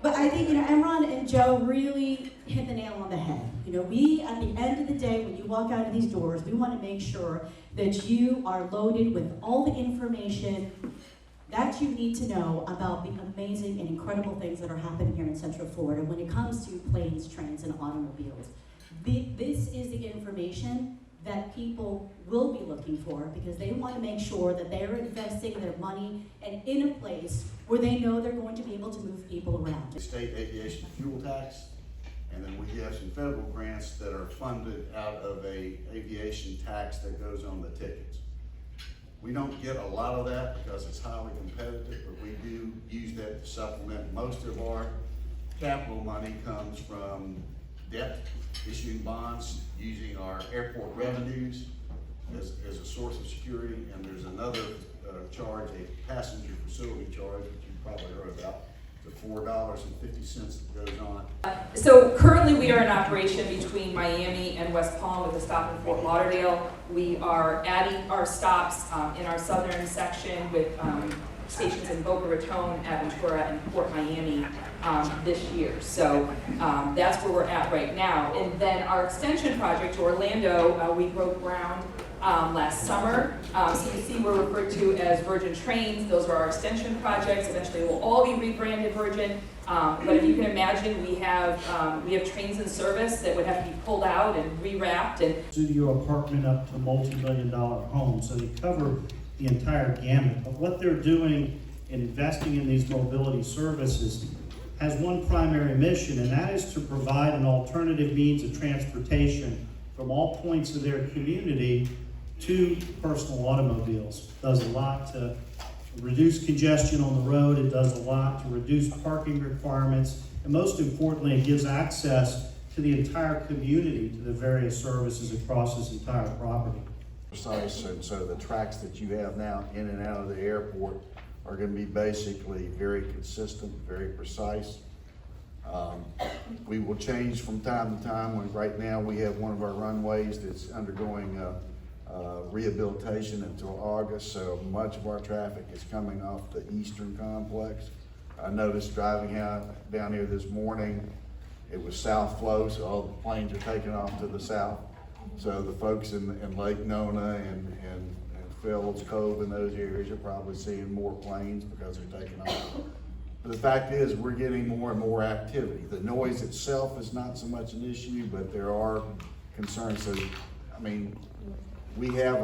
But I think, Emron and Joe really hit the nail on the head. We, at the end of the day, when you walk out of these doors, we want to make sure that you are loaded with all the information that you need to know about the amazing and incredible things that are happening here in Central Florida when it comes to planes, trains, and automobiles. This is the information that people will be looking for because they want to make sure that they're investing their money and in a place where they know they're going to be able to move people around. State aviation fuel tax, and then we have some federal grants that are funded out of a aviation tax that goes on the tickets. We don't get a lot of that because it's highly competitive, but we do use that to supplement. Most of our capital money comes from debt, issuing bonds, using our airport revenues as a source of security, and there's another charge, a passenger facility charge, which you probably heard about, the $4.50 that goes on. So currently we are in operation between Miami and West Palm with a stop in Fort Lauderdale. We are adding our stops in our southern section with stations in Boca Raton, Aventura, and Port Miami this year. So that's where we're at right now. And then our extension project to Orlando, we broke ground last summer. So you see we're referred to as Virgin Trains. Those are our extension projects. Eventually we'll all be rebranded Virgin. But if you can imagine, we have trains in service that would have to be pulled out and rewrapped. And studio apartment up to multi-million-dollar homes. So they cover the entire gamut. But what they're doing in investing in these mobility services has one primary mission, and that is to provide an alternative means of transportation from all points of their community to personal automobiles. It does a lot to reduce congestion on the road. It does a lot to reduce parking requirements. And most importantly, it gives access to the entire community to the various services across this entire property. Precise, and so the tracks that you have now in and out of the airport are going to be basically very consistent, very precise. We will change from time to time. Right now we have one of our runways that's undergoing rehabilitation until August, so much of our traffic is coming off the eastern complex. I noticed driving out down here this morning, it was south flow, so all the planes are taking off to the south. So the folks in Lake Nona and Fells Cove and those areas are probably seeing more planes because they're taking off. But the fact is, we're getting more and more activity. The noise itself is not so much an issue, but there are concerns. So, I mean, we have